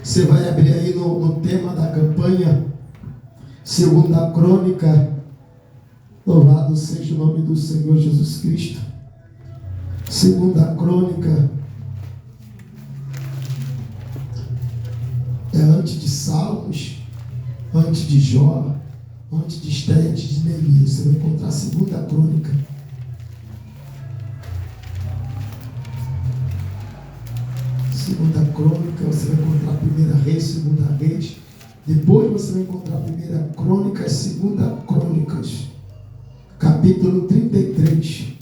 Você vai abrir aí no tema da campanha, 2 Crônica. Louvado seja o nome do Senhor Jesus Cristo. 2 Crônica é antes de Salmos, antes de Jó, antes de Estéia, antes de Neemias. Você vai encontrar 2 Crônica. Segunda Crônica, você vai encontrar 1 Reis, 2 Reis. Depois você vai encontrar 1 Crônicas, 2 Crônicas, capítulo 33.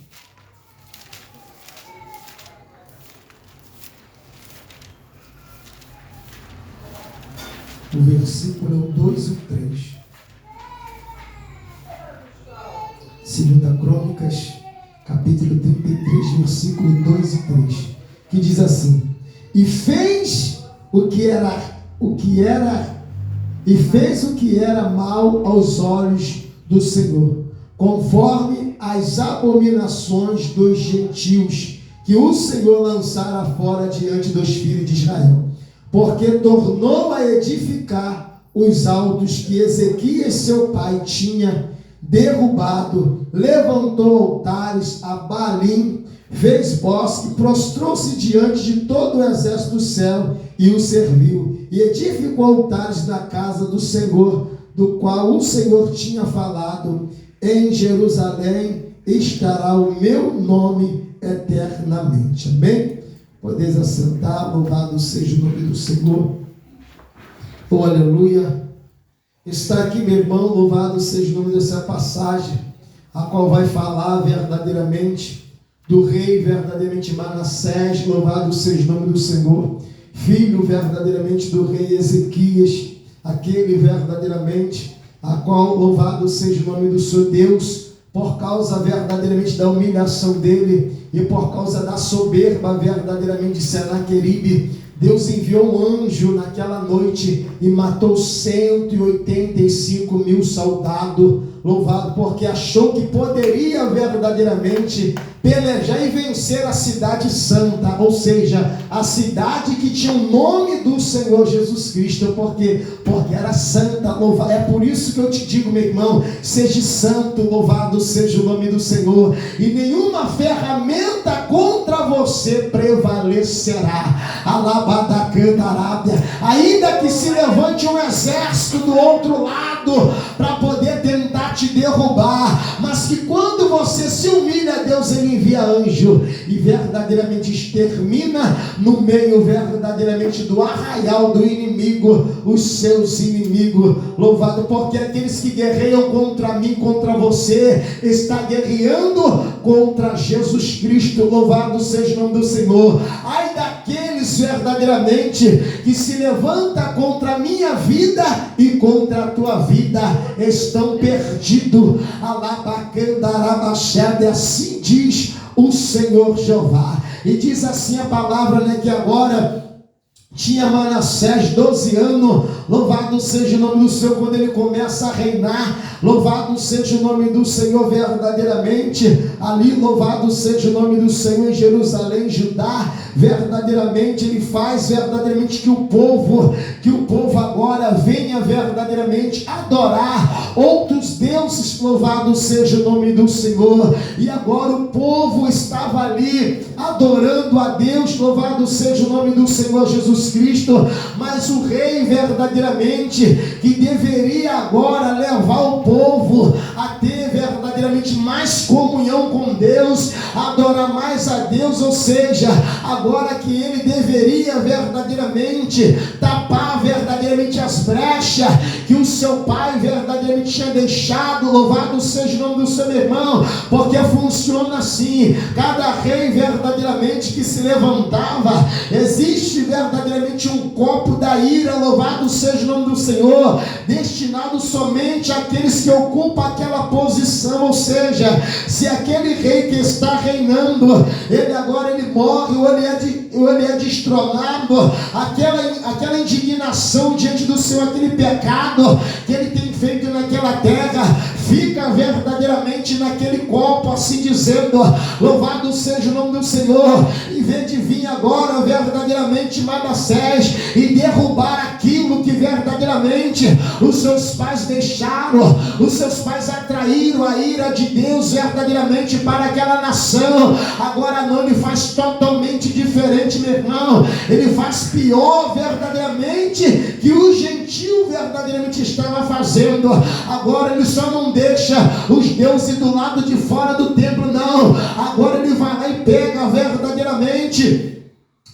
O versículo é o 2 e o 3. 2 Crônicas, capítulo 33, versículo 2 e 3. Que diz assim: E fez o que era mal aos olhos do Senhor, conforme as abominações dos gentios, que o Senhor lançara fora diante dos filhos de Israel, porque tornou a edificar os altos que Ezequias seu pai tinha derrubado, levantou altares a Baalim, fez bosque, prostrou-se diante de todo o exército do céu e o serviu, e edificou altares na casa do Senhor, do qual o Senhor tinha falado: em Jerusalém estará o meu nome eternamente. Amém? Podeis assentar, louvado seja o nome do Senhor. Oh, aleluia. Está aqui, meu irmão, louvado seja o nome dessa passagem, a qual vai falar verdadeiramente do rei verdadeiramente Manassés, louvado seja o nome do Senhor, filho verdadeiramente do rei Ezequias, aquele verdadeiramente, a qual louvado seja o nome do seu Deus, por causa verdadeiramente da humilhação dele e por causa da soberba verdadeiramente de Senaqueribe, Deus enviou um anjo naquela noite e matou 185 mil soldados, louvado, porque achou que poderia verdadeiramente pelejar e vencer a cidade santa, ou seja, a cidade que tinha o nome do Senhor Jesus Cristo, porque era santa, louvado. É por isso que eu te digo, meu irmão, seja santo, louvado seja o nome do Senhor, e nenhuma ferramenta contra você prevalecerá. Alabadacantarábia, ainda que se levante um exército do outro lado para poder tentar te derrubar, mas que quando você se humilha a Deus, ele envia anjo e verdadeiramente extermina no meio verdadeiramente do arraial do inimigo os seus inimigos, louvado, porque aqueles que guerreiam contra mim, contra você, está guerreando contra Jesus Cristo, louvado seja o nome do Senhor. Ai daqueles verdadeiramente que se levanta contra a minha vida e contra a tua vida, estão perdidos. Alabacandarabachada, assim diz o Senhor Jeová. E diz assim a palavra, que agora tinha Manassés 12 anos, louvado seja o nome do Senhor, quando ele começa a reinar, louvado seja o nome do Senhor verdadeiramente, ali louvado seja o nome do Senhor em Jerusalém, Judá, verdadeiramente ele faz verdadeiramente que o povo agora venha verdadeiramente adorar outros deuses, louvado seja o nome do Senhor, e agora o povo estava ali adorando a Deus, louvado seja o nome do Senhor Jesus Cristo, mas o rei verdadeiramente, que deveria agora levar o povo a ter verdadeiramente mais comunhão com Deus, adorar mais a Deus, ou seja, agora que ele deveria verdadeiramente tapar verdadeiramente as brechas que o seu pai verdadeiramente tinha deixado, louvado seja o nome do seu irmão, porque funciona assim: cada rei verdadeiramente que se levantava, existe verdadeiramente um copo da ira, louvado seja o nome do Senhor, destinado somente àqueles que ocupam aquela posição, ou seja, se aquele rei que está reinando, ele agora morre, ou ele é destronado, aquela indignação diante do Senhor, aquele pecado que ele tem feito naquela terra fica verdadeiramente naquele copo, assim dizendo: louvado seja o nome do Senhor. Em vez de vir agora verdadeiramente Manassés e derrubar aquilo que verdadeiramente os seus pais deixaram, os seus pais atraíram a ira de Deus verdadeiramente para aquela nação, agora não, ele faz totalmente diferente, meu irmão. Ele faz pior verdadeiramente que o gentio verdadeiramente estava fazendo. Agora ele só não deixa os deuses do lado de fora do templo, não. Agora ele vai lá e pega verdadeiramente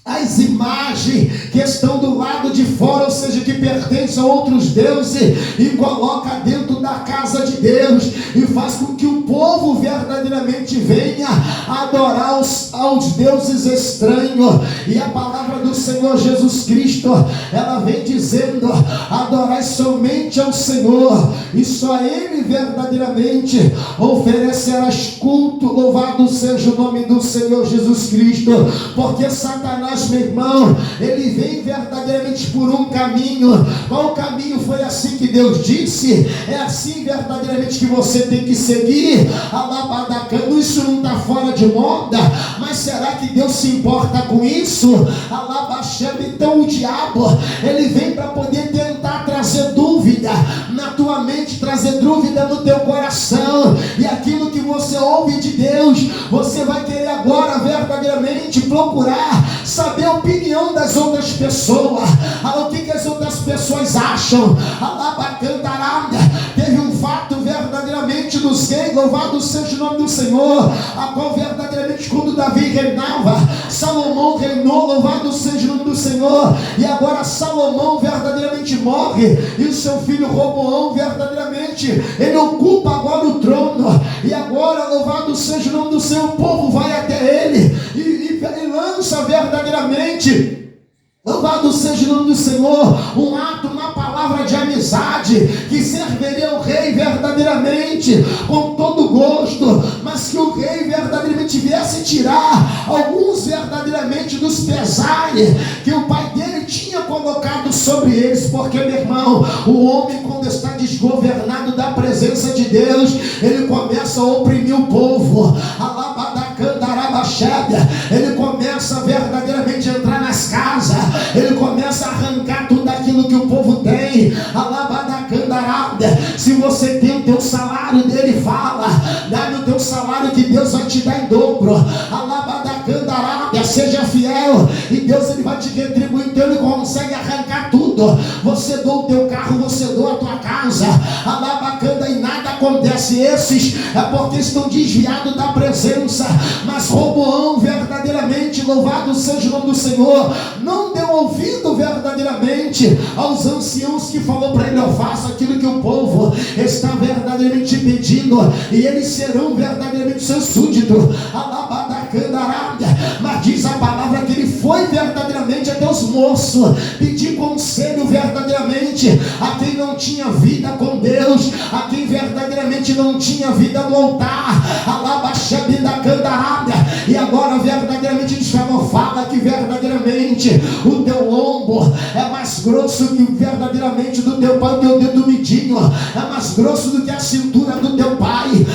as imagens que estão do lado de fora, ou seja, que pertencem a outros deuses, e coloca dentro da casa de Deus, e faz com que o povo verdadeiramente venha adorar aos deuses estranhos. E a palavra do Senhor Jesus Cristo, ela vem dizendo: adorai somente ao Senhor, e só a Ele verdadeiramente oferecerás culto. Louvado seja o nome do Senhor Jesus Cristo, porque Satanás, meu irmão, ele vem verdadeiramente por um caminho. Qual caminho? Foi assim que Deus disse, é assim verdadeiramente que você tem que seguir. Alabadacano, isso não está fora de moda, mas será que Deus se importa com isso? Alabaxando, então o diabo, ele vem para poder tentar trazer dúvida na tua mente, trazer dúvida no teu coração, e aquilo que você ouve de Deus, você vai querer agora verdadeiramente procurar saber a opinião das outras pessoas, o que as outras pessoas acham. Alabacantarada, teve um fato verdadeiramente dos reis, louvado seja o nome do Senhor, a qual verdadeiramente quando Davi reinava, Salomão reinou, louvado seja o nome do Senhor, e agora Salomão verdadeiramente morre, e o seu filho Roboão verdadeiramente, ele ocupa agora o trono, e agora, louvado seja o nome do Senhor, o povo vai até ele, e lança verdadeiramente, louvado seja o nome do Senhor, um ato, uma palavra de amizade, que serviria o rei verdadeiramente, com todo gosto, mas que o rei verdadeiramente viesse tirar alguns verdadeiramente dos pesares que o pai dele tinha colocado sobre eles, porque, meu irmão, o homem, quando está desgovernado da presença de Deus, ele começa a oprimir o povo. Ele começa verdadeiramente a entrar nas casas, ele começa a arrancar tudo aquilo que o povo tem. Se você tem o teu salário, dele fala: dá-me o teu salário que Deus vai te dar em dobro. Seja fiel e Deus, ele vai te retribuir. Então ele consegue arrancar tudo. Você doa o teu carro, você doa a tua casa, e nada acontece. Esses é porque estão desviados da presença. Mas Roboão verdadeiramente, louvado seja o nome do Senhor, não deu ouvido verdadeiramente aos anciãos que falou para ele: eu faço aquilo que o povo está verdadeiramente pedindo, e eles serão verdadeiramente seus súditos. Mas diz a palavra que ele foi verdadeiramente até os moços pedir conselho verdadeiramente a quem não tinha vida com Deus, a quem verdadeiramente não tinha vida no altar. E agora verdadeiramente eles fala que verdadeiramente o teu lombo é mais grosso que verdadeiramente do teu pai, o teu dedo midinho é mais grosso do que a cintura do teu pai.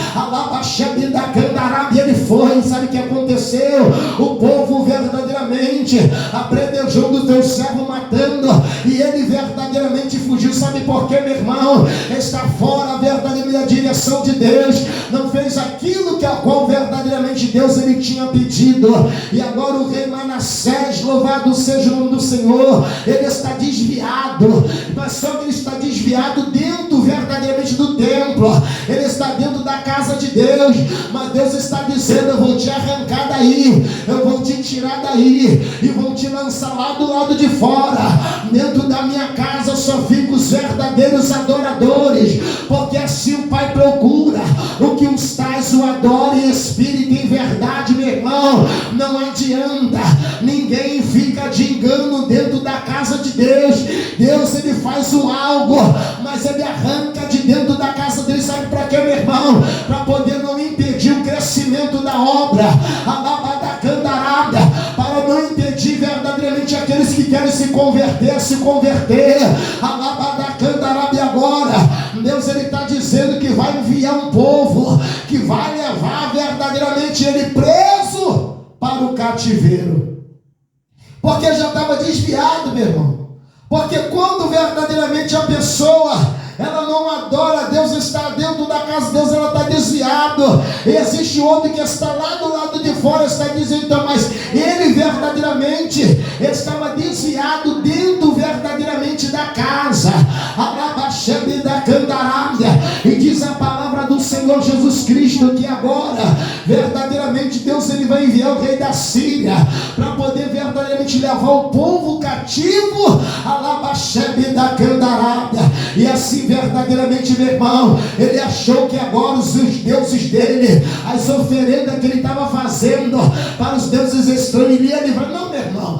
E ele foi, sabe o que aconteceu? O povo verdadeiramente apredejou do teu servo matando, e ele verdadeiramente fugiu. Sabe por quê, meu irmão? Está fora verdadeiramente da direção de Deus, não fez aquilo que a qual verdadeiramente Deus ele tinha pedido. E agora o rei Manassés, louvado seja o nome do Senhor, ele está desviado, mas só que ele está desviado dentro verdadeiramente do templo, ele está dentro da casa de Deus, mas Deus está dizendo: eu vou te arrancar daí, eu vou te tirar daí, e vou te lançar lá do lado de fora. Dentro da minha casa só ficam os verdadeiros adoradores, porque assim o Pai procura o que os tais o adorem em espírito e em verdade. Meu irmão, não adianta, ninguém fica de engano dentro da casa de Deus. Deus, ele faz um algo, mas ele arranca de dentro da casa dele. Sabe para quê, meu irmão? Para poder não impedir o crescimento da obra, para não impedir verdadeiramente aqueles que querem se converter. E agora Deus cativeiro. Porque já estava desviado, meu irmão. Porque quando verdadeiramente a pessoa ela não adora a Deus, está dentro da casa de Deus, ela está desviado. E existe outro que está lá do lado de fora, está dizendo, então, mas ele verdadeiramente estava desviado dentro verdadeiramente da casa. E diz a palavra do Senhor Jesus Cristo que agora verdadeiramente Deus ele vai enviar o rei da Síria para poder verdadeiramente levar o povo cativo e assim verdadeiramente, meu irmão, ele achou que agora os deuses dele, as oferendas que ele estava fazendo para os deuses estranhos, ele ia livrar. Não, meu irmão,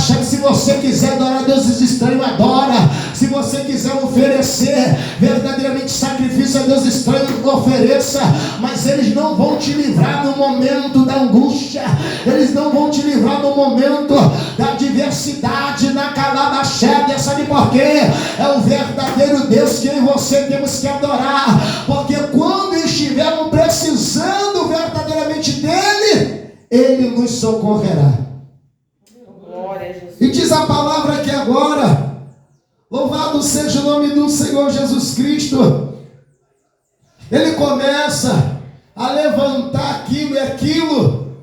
se você quiser adorar deuses estranhos, adora. Se você quiser oferecer verdadeiramente sacrifício a Deus estranho, ofereça. Mas eles não vão te livrar no momento da angústia, eles não vão te livrar no momento da adversidade, na calabachega. Sabe por quê? É o verdadeiro Deus que eu e você temos que adorar. Porque quando estivermos precisando verdadeiramente dele, ele nos socorrerá. E diz a palavra que agora, louvado seja o nome do Senhor Jesus Cristo, ele começa a levantar aquilo e aquilo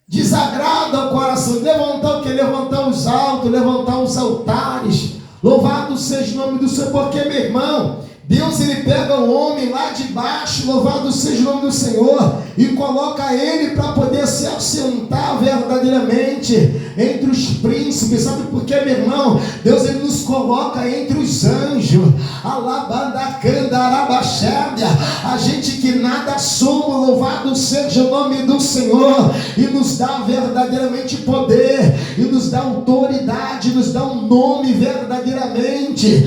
desagrada o coração. Levantar o que? Levantar os altos, levantar os altares. Louvado seja o nome do Senhor, porque, meu irmão, Deus ele pega o homem lá de baixo, louvado seja o nome do Senhor, e coloca ele para poder se assentar verdadeiramente entre os príncipes. Sabe por quê, meu irmão? Deus ele nos coloca entre os anjos. A gente que nada somos, louvado seja o nome do Senhor, e nos dá verdadeiramente poder, e nos dá autoridade, nos dá um nome verdadeiramente,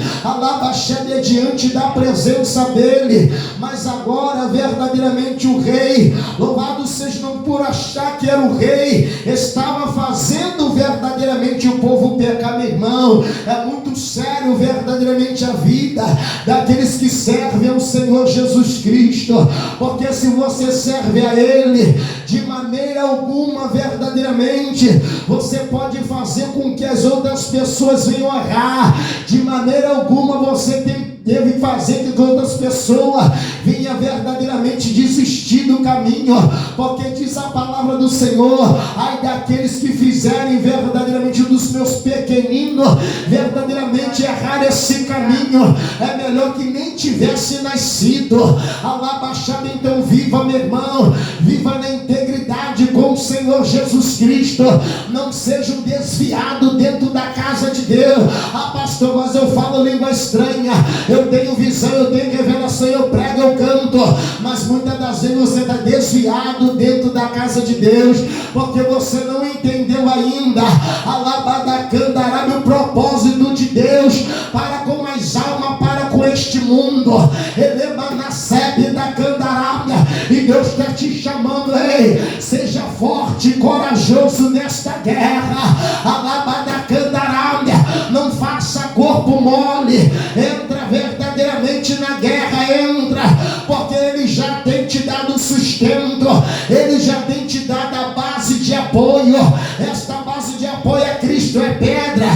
diante da presença dele. Mas agora verdadeiramente o rei, louvado seja não por achar que era o rei, estava fazendo verdadeiramente o povo pecar. Meu irmão, é muito sério verdadeiramente a vida daqueles que servem ao Senhor Jesus Cristo, porque se você serve a ele, de maneira alguma verdadeiramente você pode fazer com que as outras pessoas venham a errar. De maneira alguma você deve fazer que outras pessoas venham verdadeiramente desistir do caminho, porque diz a palavra do Senhor: ai daqueles que fizerem verdadeiramente dos meus pequeninos verdadeiramente errar esse caminho, é melhor que nem tivesse nascido. Alabaxado, então viva, meu irmão, viva na integridade com o Senhor Jesus Cristo, não seja um desviado dentro da casa de Deus. Ah, pastor, mas eu falo língua estranha, eu tenho visão, eu tenho revelação, eu prego, eu canto, mas muitas das vezes você está desviado dentro da casa de Deus, porque você não entendeu ainda o propósito de Deus para com as almas, para com este mundo. E Deus está te chamando, ei, seja forte e corajoso nesta guerra. Não faça corpo mole, entra verdadeiramente na guerra, entra, porque ele já tem te dado sustento, ele já tem te dado a base de apoio. Esta base de apoio é Cristo, é pedra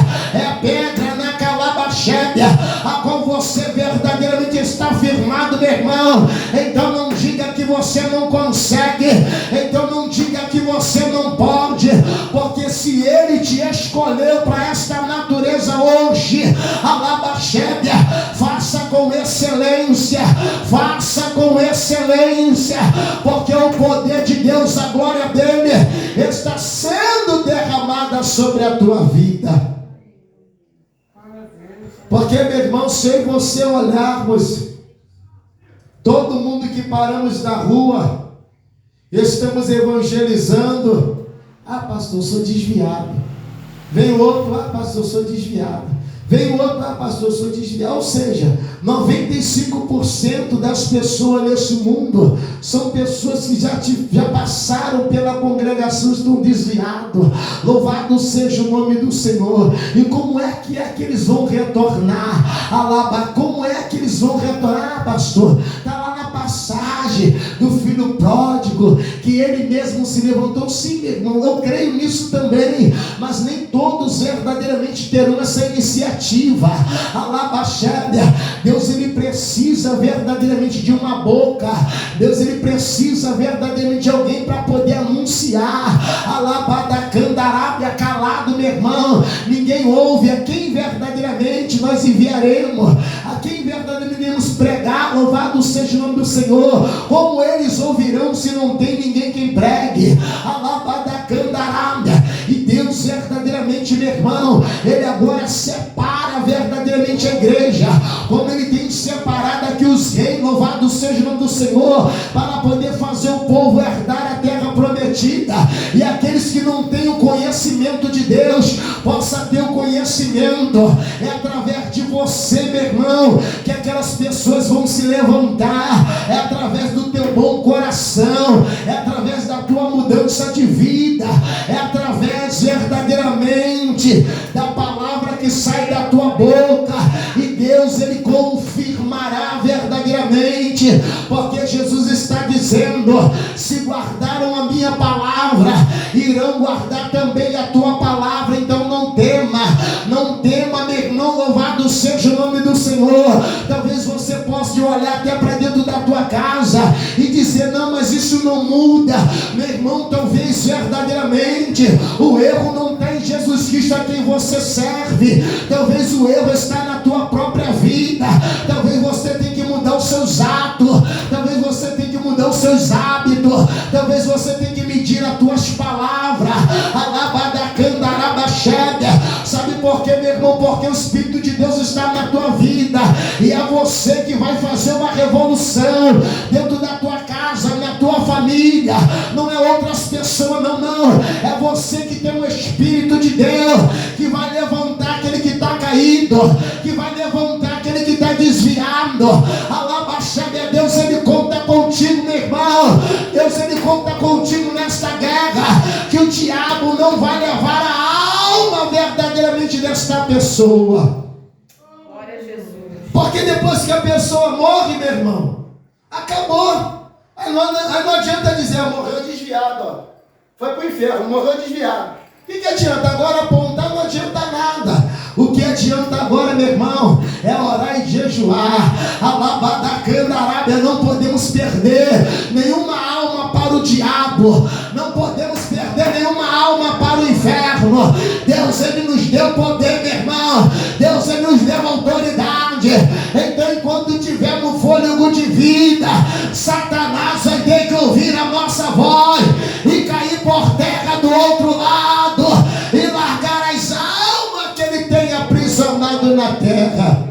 na calabachébia, a qual você verdadeiramente está firmado, meu irmão. Então não diga que você não consegue, então não diga que você não pode, porque se ele te escolheu para esta natureza hoje, alabachébia, faça com excelência, porque o poder de Deus, a glória dele está sendo derramada sobre a tua vida. Porque, meu irmão, se eu e você olharmos, todo mundo que paramos na rua, estamos evangelizando. Ah, pastor, eu sou desviado. Vem o outro, ah, pastor, eu sou desviado. Vem o outro, ah, pastor, eu sou desviado. Ou seja, 95% das pessoas nesse mundo são pessoas que já passaram pela congregação, estão desviados. Louvado seja o nome do Senhor. E como é que eles vão retornar? Como é que eles vão retornar, pastor? Está lá na passagem do filho pródigo, que ele mesmo se levantou. Sim, meu irmão, eu creio nisso também, mas nem todos verdadeiramente terão essa iniciativa. Alabaxédia, Deus ele precisa verdadeiramente de uma boca, Deus ele precisa verdadeiramente de alguém para poder anunciar. Alabadacandarábia, calado, meu irmão, ninguém ouve. A quem verdadeiramente nós enviaremos? A quem verdadeiramente iremos pregar? Louvado seja o nome do Senhor. Como eles ouvirão se não tem ninguém quem pregue? Alabadacandarábia. E Deus verdadeiramente, meu irmão, ele agora separa verdadeiramente a igreja, como ele tem separado aqui os reis, louvado seja o nome do Senhor, para poder fazer o povo herdar a terra prometida, e aqueles que não têm o conhecimento de Deus, possa ter o conhecimento. É através de você, meu irmão, que aquelas pessoas vão se levantar, é através do teu bom coração, é através da tua mudança de vida, é através verdadeiramente da palavra que sai da tua boca, e Deus ele confirmará verdadeiramente, porque Jesus está dizendo: se guardaram a minha palavra, irão guardar também a tua palavra. Então não tema, não tema, meu irmão, louvado seja o nome do Senhor. Talvez você possa olhar até para dentro da tua casa e dizer: não, mas isso não muda. Meu irmão, talvez verdadeiramente o erro não está em Jesus Cristo a quem você serve, talvez o erro está na tua própria vida. Talvez você tenha que mudar os seus atos, talvez você tenha que mudar os seus hábitos, talvez você tenha que medir as tuas palavras. Sabe por quê, meu irmão? Porque o Espírito de Deus está na tua vida, e é você que vai fazer uma revolução dentro da tua casa, na tua família. Não é outras pessoas, não, é você que tem o Espírito de Deus, que vai levantar aquele que está caído, que vai levantar aquele que está desviado. Alabaxédia, Deus ele conta contigo, meu irmão. Deus ele conta contigo nesta guerra, que o diabo não vai levar a alma verdadeiramente desta pessoa. Glória a Jesus. Porque depois que a pessoa morre, meu irmão, acabou. Aí não adianta dizer: morreu desviado, ó. Foi para o inferno, morreu desviado. O que adianta? Agora apontar não adianta nada. O que adianta agora, meu irmão, é orar e jejuar. Alabadacandarábia, não podemos perder nenhuma alma para o diabo, não podemos perder nenhuma alma para o inferno. Deus ele nos deu poder, meu irmão, Deus ele nos deu autoridade. Então enquanto tivermos fôlego de vida, Satanás vai ter que ouvir a nossa voz e cair por terra do outro lado e largar as almas que ele tem aprisionado na terra.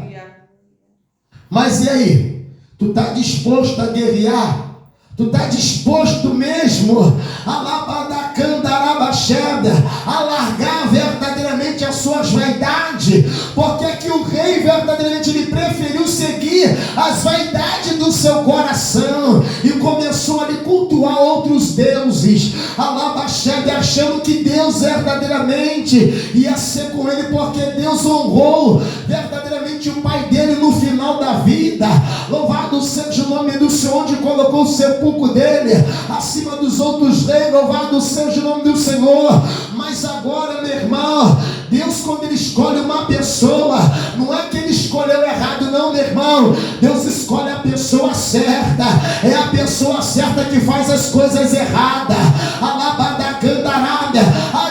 Mas e aí? Tu está disposto a guerrear? Tu está disposto mesmo a largar verdadeiramente as suas vaidades? Porque aqui o rei verdadeiramente ele preferiu seguir as vaidades do seu coração e começou a lhe cultuar outros deuses, achando que Deus verdadeiramente ia ser com ele, porque Deus honrou verdadeiramente o pai dele no final da vida. Louvado seja o nome do Senhor, onde colocou o sepulcro dele acima dos outros reis. Louvado seja o nome do Senhor. Mas agora, meu irmão, Deus, quando ele escolhe uma pessoa, não é que ele escolheu errado, não, meu irmão. Deus escolhe a pessoa certa. É a pessoa certa que faz as coisas erradas. Alabadacandarábia.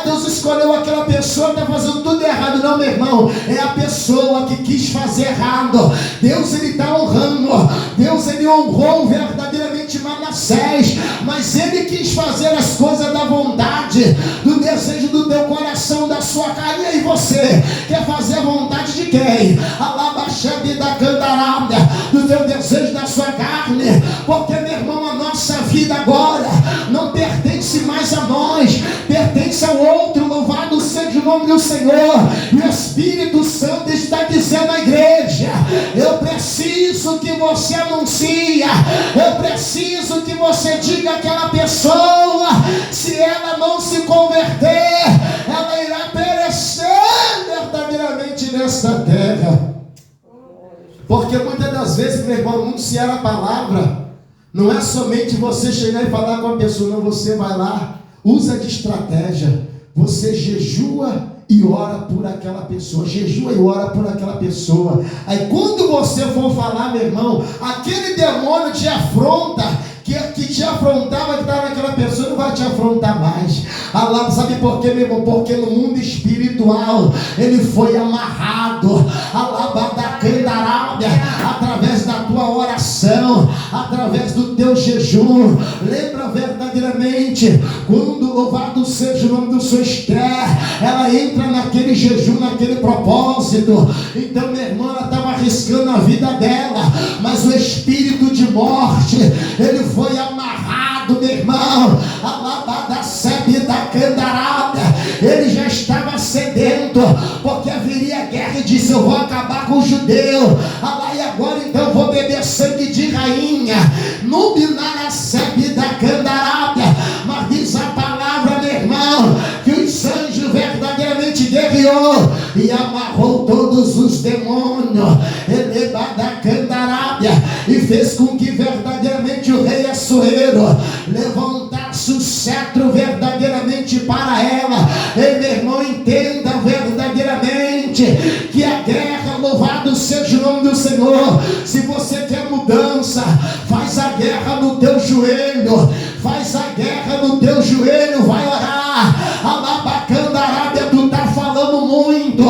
Deus escolheu aquela pessoa que está fazendo tudo errado. Não, meu irmão, é a pessoa que quis fazer errado. Deus ele está honrando. Deus ele honrou verdadeiramente Manassés, mas ele quis fazer as coisas da vontade, do desejo do teu coração, da sua carne. E aí você quer fazer a vontade de quem? Alabaxabidacandarábia, do teu desejo, da sua carne. Porque, meu irmão, a nossa vida agora não pertence mais a nós, pertence ao outro. Louvado seja o nome do Senhor. E o Espírito Santo está dizendo à igreja: eu preciso que você anuncie, eu preciso que você diga àquela pessoa, se ela não se converter, ela irá perecer verdadeiramente nesta terra. Porque muitas das vezes, meu irmão, anunciar a palavra Não é somente você chegar e falar com a pessoa, não, você vai lá, usa de estratégia, você jejua e ora por aquela pessoa, jejua e ora por aquela pessoa. Aí quando você for falar, meu irmão, aquele demônio te afronta, que te afrontava, que estava naquela pessoa, não vai te afrontar mais. Allah, sabe por quê, meu irmão? Porque no mundo espiritual ele foi amarrado, através da tua oração, através do teu jejum. Lembra verdadeiramente quando, louvado seja o nome do seu Esther, ela entra naquele jejum, naquele propósito. Então, minha irmã, ela estava arriscando a vida dela, mas o espírito de morte, ele foi amarrado, meu irmão. Ele já estava sedento, porque haveria guerra, e disse: eu vou acabar com o judeu. E agora então eu vou beber sangue de rainha. Mas diz a palavra, meu irmão, que os anjos verdadeiramente guerreou e amarrou todos os demônios, e fez com que verdadeiramente o rei Assuero levantasse o cetro verdadeiramente para ela. E meu irmão, entenda verdadeiramente que a guerra, louvado seja o nome do Senhor. Se você quer mudança, faz a guerra no teu joelho, faz a guerra no teu joelho, vai orar. Alabacandarábia, tu está falando muito,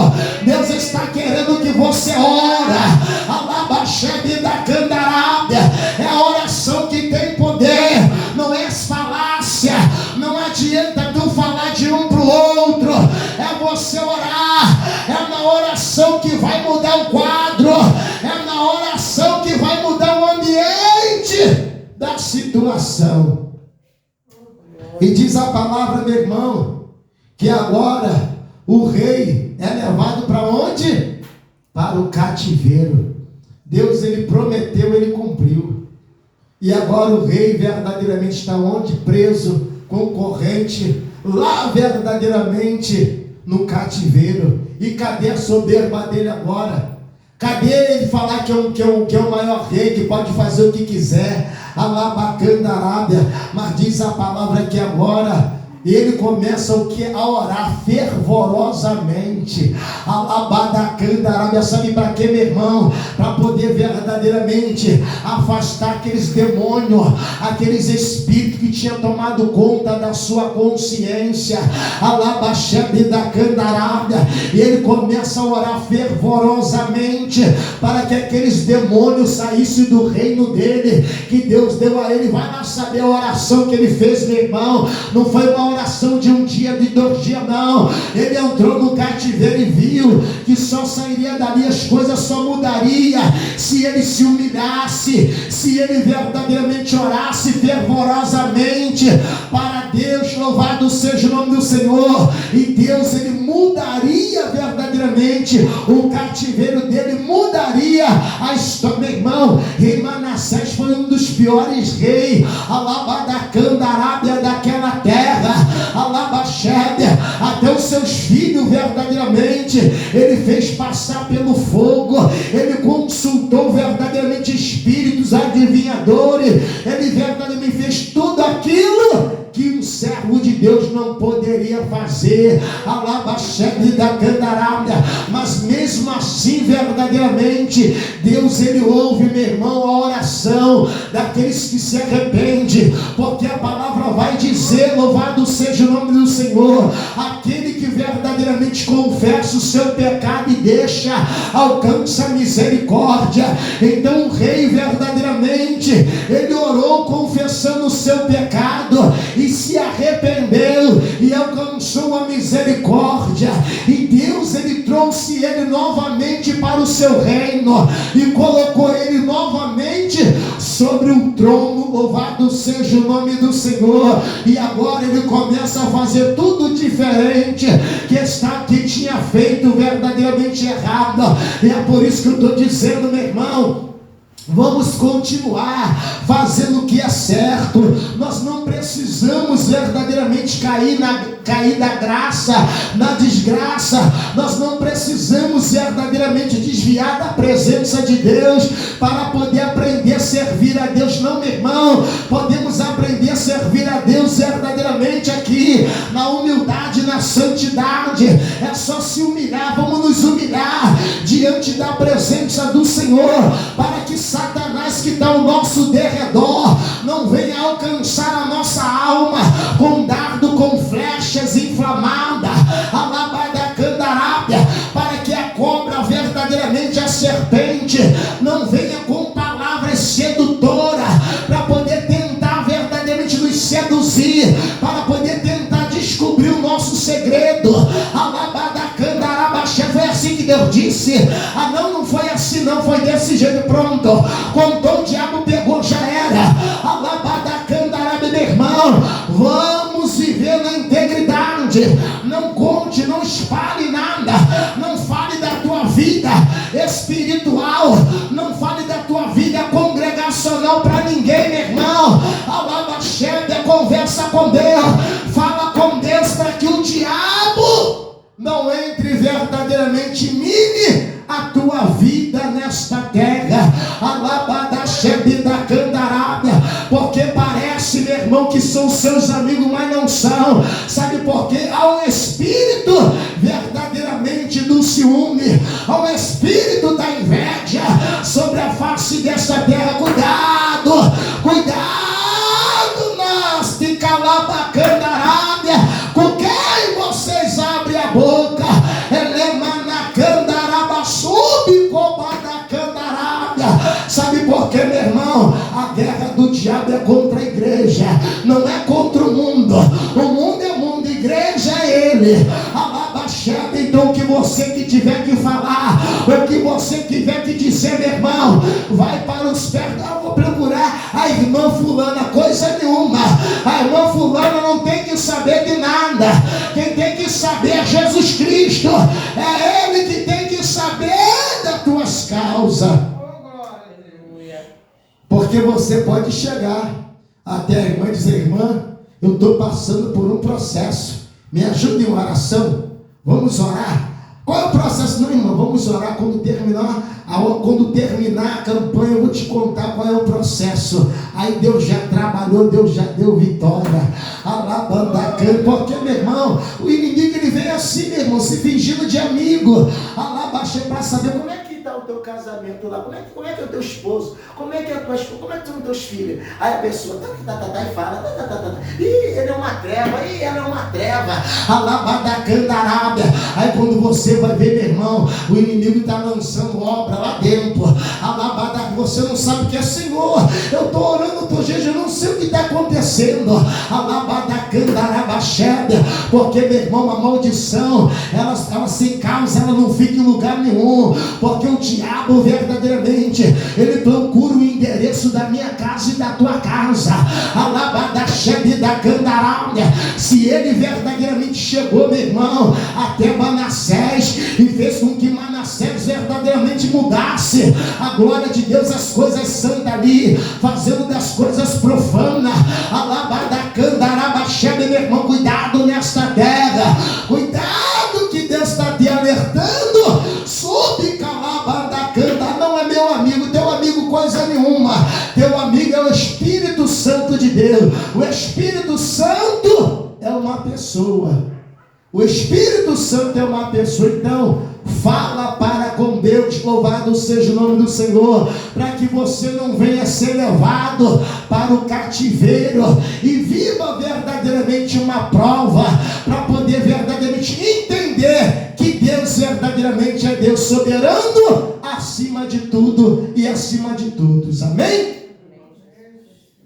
Deus está querendo que você ora. Alabaxebidacandarábia, é a oração que tem poder, não é falácia. Não adianta tu falar de um para o outro, é você orar. É na oração que vai mudar o quadro, é na oração que vai mudar o ambiente da situação. E diz a palavra, meu irmão, que agora o rei é levado para onde? Para o cativeiro. Deus, ele prometeu, ele cumpriu. E agora o rei verdadeiramente está onde? Preso, concorrente, lá verdadeiramente no cativeiro. E cadê a soberba dele agora? Cadê ele falar que é o maior rei, que pode fazer o que quiser? Alabacandarábia. Mas diz a palavra que agora ele começa o que? A orar fervorosamente. Alabadacandarábia. Sabe para quê, meu irmão? Para poder verdadeiramente afastar aqueles demônios, aqueles espíritos que tinham tomado conta da sua consciência. Alabaxebidacandarábia. E ele começa a orar fervorosamente para que aqueles demônios saíssem do reino dele, que Deus deu a ele. Vai lá saber a oração que ele fez, meu irmão. Não foi uma oração de um dia, de 2 dias, não. Ele entrou no cativeiro e viu que só sairia dali, as coisas só mudaria se ele se humilhasse, se ele verdadeiramente orasse fervorosamente para Deus. Louvado seja o nome do Senhor. E Deus, ele mudaria verdadeiramente o cativeiro dele, mudaria a história, meu irmão. Rei Manassés foi um dos piores reis, Alabadacandarábia, daquela terra. Alabaxébia, até os seus filhos verdadeiramente ele fez passar pelo fogo. Ele consultou verdadeiramente espíritos adivinhadores, ele verdadeiramente fez tudo aquilo que um servo de Deus não poderia fazer. Alabaxebidacandarábia. Mas mesmo assim, verdadeiramente, Deus, ele ouve, meu irmão, a oração daqueles que se arrependem, porque a palavra vai dizer, louvado seja o nome do Senhor, aquele que verdadeiramente confessa o seu pecado e deixa, alcança a misericórdia. Então o rei verdadeiramente, ele orou confessando o seu pecado e se arrependeu e alcançou a misericórdia. E Deus, ele trouxe ele novamente para o seu reino e colocou ele novamente sobre um trono. Louvado seja o nome do Senhor. E agora ele começa a fazer tudo diferente que tinha feito verdadeiramente errado. E é por isso que eu estou dizendo, meu irmão, Vamos continuar fazendo o que é certo. Nós não precisamos verdadeiramente cair da graça, na desgraça. Nós não precisamos verdadeiramente desviar da presença de Deus para poder aprender a servir a Deus. Não, meu irmão, podemos aprender a servir a Deus verdadeiramente aqui, na humildade, na santidade. É só se humilhar. Vamos nos humilhar diante da presença do Senhor, para que Satanás, que está ao nosso derredor, não venha alcançar a nossa alma com dardo, com flechas inflamadas, alabada candarábia, para que a cobra, verdadeiramente a serpente, não venha com palavras sedutoras para poder tentar verdadeiramente nos seduzir, para poder tentar descobrir o nosso segredo. Alabada candarábia, foi assim que Deus disse. Ah, não foi assim, não foi desse jeito. Pronto, contou, o diabo pegou, já era. Alabada candarábia, meu irmão, vamos viver na integridade. Não conte, não espalhe nada. Não fale da tua vida espiritual, não fale da tua vida congregacional para ninguém, meu irmão. Alabaxédia, conversa com Deus, fala com Deus, para que o diabo não entre verdadeiramente, mine a tua vida nesta terra. Alabadaxédia da candarábia, porque parece, meu irmão, que são seus amigos, mas não são. Sabe por quê? Há um espírito verdadeiramente do ciúme, há um espírito da inveja sobre a face desta terra. Cuidado, cuidado, nós de calabacandarábia, com quem vocês abrem a boca. Sabe por quê, meu irmão? A guerra do diabo é contra a igreja, não é contra o mundo. O mundo é mundo, a igreja é ele. Alabaxada. Então o que você que tiver que falar, o que você tiver que dizer, meu irmão, vai para os pés. Eu vou procurar a irmã fulana, coisa nenhuma. A irmã fulana não tem que saber de nada. Quem tem que saber é Jesus Cristo. É ele que tem que saber das tuas causas. Porque você pode chegar até a irmã e dizer: irmã, eu estou passando por um processo, me ajude em oração, vamos orar. Qual é o processo? Não, irmã, vamos orar quando terminar a campanha, eu vou te contar qual é o processo. Aí Deus já trabalhou, Deus já deu vitória. Alabandacan, porque, meu irmão, o inimigo ele vem assim, meu irmão, se fingindo de amigo. Alabaxei para saber como é que está o teu casamento lá, como é que é o teu esposo, como é que é a tua esposa, como é que são os teus filhos. Aí a pessoa e fala, ih, ele é uma treva, ih, ela é uma treva. Alabandacandarábia. Aí quando você vai ver, meu irmão, o inimigo está lançando obra lá dentro. Alabada, você não sabe o que é Senhor. Eu estou orando, eu estou jejuando, eu não sei o que está acontecendo. Alabada candarabachédia, porque, meu irmão, a maldição, ela sem causa, ela não fica em lugar nenhum. Porque o diabo verdadeiramente, ele procura o endereço da minha casa e da tua casa. Alabada cheia da candarábia. Se ele verdadeiramente chegou, meu irmão, até Manassés e fez com que Manassés verdadeiramente mudasse a glória de Deus, as coisas santas ali, fazendo das coisas profanas. Alabada candarabachebe, meu irmão, cuidado nesta terra, cuidado que Deus está te alertando. Sobe calabada canta, não é meu amigo, teu amigo coisa nenhuma, teu amigo é o Espírito Santo de Deus. O Espírito Santo é uma pessoa. O Espírito Santo é uma pessoa. Então, fala para com Deus, louvado seja o nome do Senhor, para que você não venha ser levado para o cativeiro e viva verdadeiramente uma prova, para poder verdadeiramente entender que Deus verdadeiramente é Deus soberano, acima de tudo e acima de todos. Amém?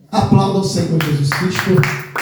Aplauda o Senhor Jesus Cristo.